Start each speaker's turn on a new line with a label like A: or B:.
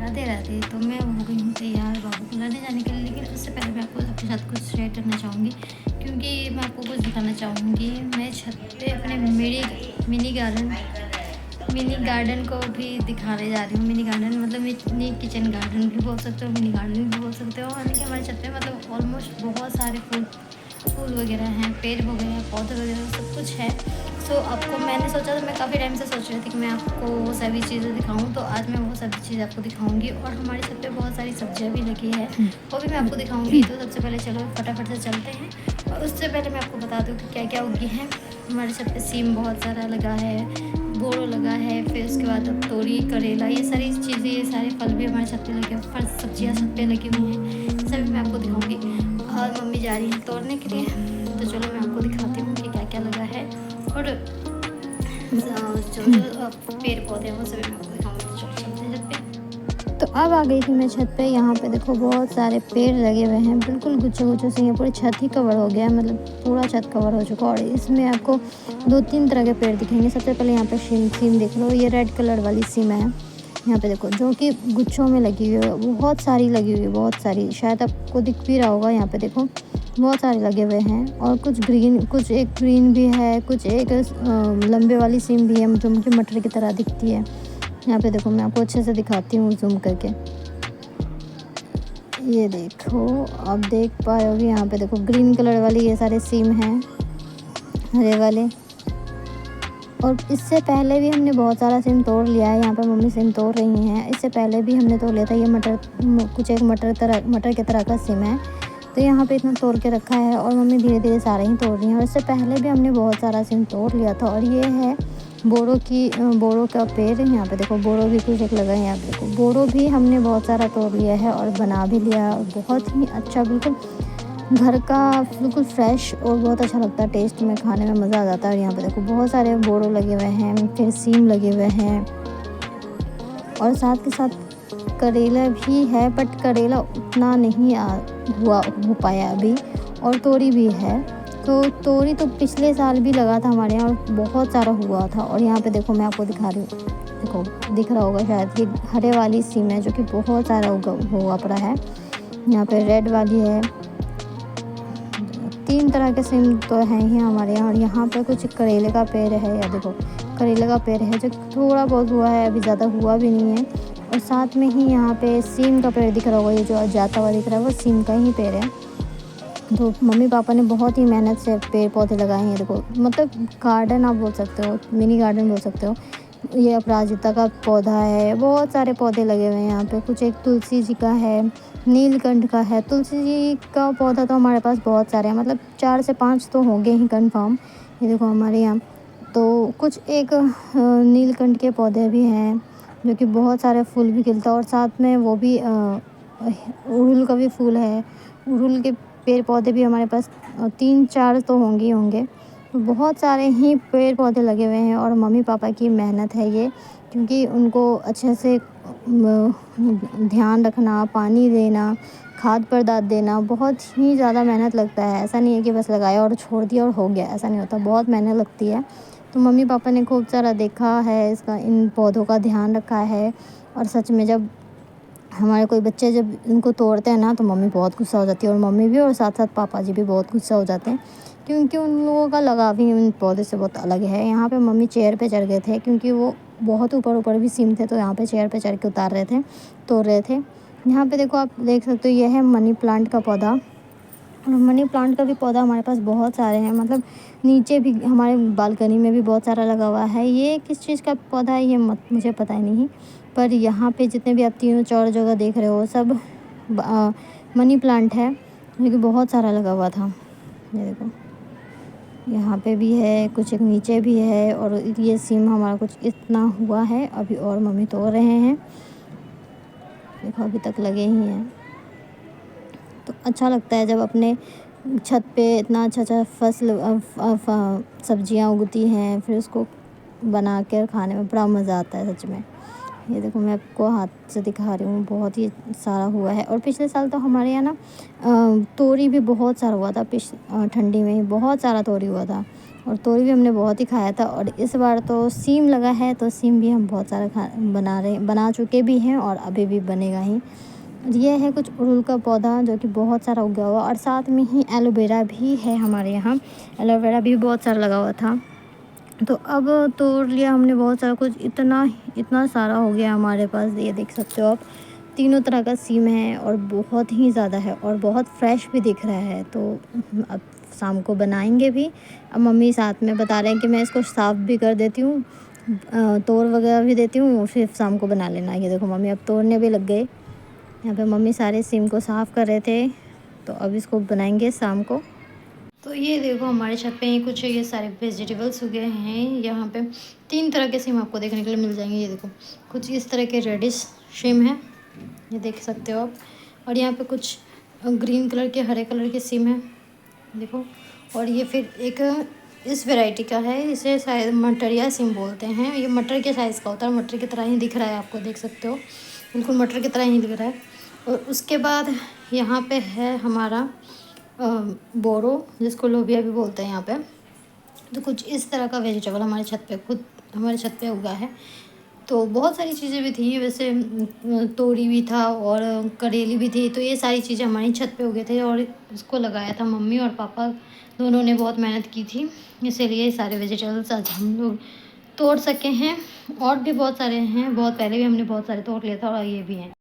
A: राधे राधे। तो मैं हो गई हूँ तैयार बाबू को लाने जाने के लिए, लेकिन उससे पहले मैं आपको आपके साथ कुछ शेयर करना चाहूँगी, क्योंकि मैं आपको कुछ दिखाना चाहूँगी। मैं छत पे अपने मिनी गार्डन को भी दिखाने जा रही हूँ। मिनी गार्डन मतलब मिनी किचन गार्डन भी बोल सकते हो, मिनी गार्डन भी बोल सकते हो। यानी कि हमारे छत पे मतलब ऑलमोस्ट बहुत सारे फूल वगैरह हैं, पेड़ वगैरह, पौधे वगैरह सब कुछ है। सो आपको मैंने सोचा था, मैं काफ़ी टाइम से सोच रही थी कि मैं आपको वो सभी चीज़ें दिखाऊं, तो आज मैं वो सभी चीज़ आपको दिखाऊंगी। और हमारे छत पे बहुत सारी सब्जियां भी लगी है, वो भी मैं आपको दिखाऊंगी। तो सबसे पहले चलो फटाफट से चलते हैं। और उससे पहले मैं आपको बता दूँ कि क्या क्या उगी हैं। हमारे छत पे सीम बहुत सारा लगा है, बोड़ो लगा है, फिर उसके बाद अब तोरी, करेला, ये सारी चीज़ें, ये सारे फल भी हमारे छत पे लगे हैं। फल सब्जियाँ छत पे लगी हुई हैं, सभी मैं आपको दिखाऊंगी। और मम्मी जा रही है तोड़ने के लिए, तो चलो मैं आपको दिखाती हूँ कि क्या क्या लगा है। और जो पेड़ पौधे हैं वो सभी मैं आपको दिखाऊंगी। तो चलो चलते हैं छत पे। तो अब आ गई थी मैं छत पे। यहाँ पे देखो बहुत सारे पेड़ लगे हुए हैं, बिल्कुल गुच्छे से। ये पूरी छत ही कवर हो गया, मतलब पूरा छत कवर हो चुका। और इसमें आपको 2-3 तरह के पेड़ दिखेंगे। सबसे पहले यहाँ पे सीम देख लो, ये रेड कलर वाली सीम है। यहाँ पे देखो जो कि गुच्छों में लगी हुई है, बहुत सारी लगी हुई है, बहुत सारी। शायद आपको दिख भी रहा होगा, यहाँ पे देखो बहुत सारे लगे हुए हैं। और कुछ एक ग्रीन भी है, कुछ एक लंबे वाली सीम भी है जो मुझे मटर की तरह दिखती है। यहाँ पे देखो मैं आपको अच्छे से दिखाती हूँ जूम करके। ये देखो, आप देख पा रहे होगे, यहाँ पे देखो ग्रीन कलर वाली ये सारे सीम हैं, हरे वाले। और इससे पहले भी हमने बहुत सारा सिम तोड़ लिया है। यहाँ पे मम्मी सिम तोड़ रही हैं। इससे पहले भी हमने तोड़ लिया था। ये मटर की तरह का सिम है। तो यहाँ पे इतना तोड़ के रखा है, और मम्मी धीरे धीरे सारे ही तोड़ रही हैं। और इससे पहले भी हमने बहुत सारा सिम तोड़ लिया था। और ये है बोड़ो का पेड़। यहाँ पे देखो बोड़ो भी कुछ एक लगा है। यहाँ पे देखो बोड़ो भी हमने बहुत सारा तोड़ लिया है और बना भी लिया। बहुत ही अच्छा, बिल्कुल घर का, बिल्कुल फ्रेश, और बहुत अच्छा लगता है टेस्ट में, खाने में मज़ा आ जाता है। और यहाँ पे देखो बहुत सारे बोड़ो लगे हुए हैं, फिर सीम लगे हुए हैं, और साथ के साथ करेला भी है, बट करेला उतना नहीं हो पाया अभी। और तोरी भी है। तो तोरी तो पिछले साल भी लगा था हमारे यहाँ, और बहुत सारा हुआ था। और यहाँ पे देखो मैं आपको दिखा रही हूँ, देखो दिख रहा होगा शायद, ये हरे वाली सीम है जो कि बहुत सारा हुआ पड़ा है। यहाँ पे रेड वाली है। 3 तरह के सिम तो हैं ही हमारे यहाँ। और यहाँ पर कुछ करेले का पेड़ है, या देखो करेले का पेड़ है जो थोड़ा बहुत हुआ है, अभी ज़्यादा हुआ भी नहीं है। और साथ में ही यहाँ पे सीम का पेड़ दिख रहा होगा, ये जो जाता हुआ दिख रहा है वो सीम का ही पेड़ है। तो मम्मी पापा ने बहुत ही मेहनत से पेड़ पौधे लगाए हैं। देखो मतलब गार्डन आप बोल सकते हो, मिनी गार्डन बोल सकते हो। ये अपराजिता का पौधा है, बहुत सारे पौधे लगे हुए हैं यहाँ पे। कुछ एक तुलसी जी का है, नीलकंठ का है। तुलसी जी का पौधा तो हमारे पास बहुत सारे हैं, मतलब 4 से 5 तो होंगे ही कंफर्म। ये देखो हमारे यहाँ तो कुछ एक नीलकंठ के पौधे भी हैं जो कि बहुत सारे फूल भी खिलता है। और साथ में वो भी उड़हुल का भी फूल है। उड़हुल के पेड़ पौधे भी हमारे पास 3-4 तो होंगे। तो बहुत सारे ही पेड़ पौधे लगे हुए हैं। और मम्मी पापा की मेहनत है ये, क्योंकि उनको अच्छे से ध्यान रखना, पानी देना, खाद पदार्थ देना, बहुत ही ज़्यादा मेहनत लगता है। ऐसा नहीं है कि बस लगाया और छोड़ दिया और हो गया, ऐसा नहीं होता, बहुत मेहनत लगती है। तो मम्मी पापा ने खूब सारा देखा है इसका, इन पौधों का ध्यान रखा है। और सच में जब हमारे कोई बच्चे जब इनको तोड़ते हैं ना, तो मम्मी बहुत गुस्सा हो जाती है, और मम्मी भी, और साथ साथ पापा जी भी बहुत गुस्सा हो जाते हैं, क्योंकि उन लोगों का लगाव ही उन पौधे से बहुत अलग है। यहाँ पे मम्मी चेयर पे चढ़ गए थे, क्योंकि वो बहुत ऊपर भी सीम थे, तो यहाँ पे चेयर पे चढ़ के उतार रहे थे, तोड़ रहे थे। यहाँ पे देखो आप देख सकते हो, ये है मनी प्लांट का पौधा। और मनी प्लांट का भी पौधा हमारे पास बहुत सारे हैं, मतलब नीचे भी हमारे बालकनी में भी बहुत सारा लगा हुआ है। ये किस चीज़ का पौधा है ये मुझे पता ही नहीं, पर यहाँ पे जितने भी आप तीनों चार जगह देख रहे हो सब मनी प्लांट है, जो कि बहुत सारा लगा हुआ था। ये देखो यहाँ पे भी है, कुछ एक नीचे भी है। और ये सीम हमारा कुछ इतना हुआ है अभी, और मम्मी तोड़ रहे हैं। देखो अभी तक लगे ही हैं। तो अच्छा लगता है जब अपने छत पे इतना अच्छा फसल सब्जियां उगती हैं, फिर उसको बना कर खाने में बड़ा मज़ा आता है सच में। ये देखो मैं आपको हाथ से दिखा रही हूँ, बहुत ही सारा हुआ है। और पिछले साल तो हमारे यहाँ ना तोरी भी बहुत सारा हुआ था। ठंडी में ही बहुत सारा तोरी हुआ था। और तोरी भी हमने बहुत ही खाया था। और इस बार तो सीम लगा है, तो सीम भी हम बहुत सारा बना चुके भी हैं और अभी भी बनेगा ही। ये है कुछ अड़हुल का पौधा जो कि बहुत सारा उगा हुआ, और साथ में ही एलोवेरा भी है हमारे यहाँ। एलोवेरा भी बहुत सारा लगा हुआ था, तो अब तोड़ लिया हमने बहुत सारा कुछ। इतना सारा हो गया हमारे पास, ये देख सकते हो आप। तीनों तरह का सीम है और बहुत ही ज़्यादा है और बहुत फ्रेश भी दिख रहा है। तो अब शाम को बनाएंगे भी। अब मम्मी साथ में बता रहे हैं कि मैं इसको साफ़ भी कर देती हूँ, तोड़ वगैरह भी देती हूँ, फिर शाम को बना लेना। ये देखो मम्मी अब तोड़ने भी लग गए। यहाँ पे मम्मी सारे सीम को साफ़ कर रहे थे, तो अब इसको बनाएंगे शाम को। तो ये देखो हमारे छत पे ही कुछ ये सारे वेजिटेबल्स उगे हैं। यहाँ पे 3 तरह के सीम आपको देखने के लिए मिल जाएंगे। ये देखो कुछ इस तरह के रेडिश सीम है, ये देख सकते हो आप। और यहाँ पे कुछ ग्रीन कलर के, हरे कलर के सीम है, देखो। और ये फिर एक इस वैरायटी का है, इसे शायद मटरिया सीम बोलते हैं। ये मटर के साइज़ का होता है, मटर की तरह ही दिख रहा है, आपको देख सकते हो, बिल्कुल मटर की तरह ही दिख रहा है। और उसके बाद यहाँ पे है हमारा बोरो, जिसको लोबिया भी बोलते हैं यहाँ पे। तो कुछ इस तरह का वेजिटेबल हमारे छत पे उगा है। तो बहुत सारी चीज़ें भी थी वैसे, तोरी भी था और करेली भी थी। तो ये सारी चीज़ें हमारी छत पे उगे थे और इसको लगाया था मम्मी और पापा दोनों ने, बहुत मेहनत की थी। इसीलिए सारे वेजिटेबल्स आज हम लोग तोड़ सके हैं। और भी बहुत सारे हैं, बहुत पहले भी हमने बहुत सारे तोड़ लिया था और ये भी हैं।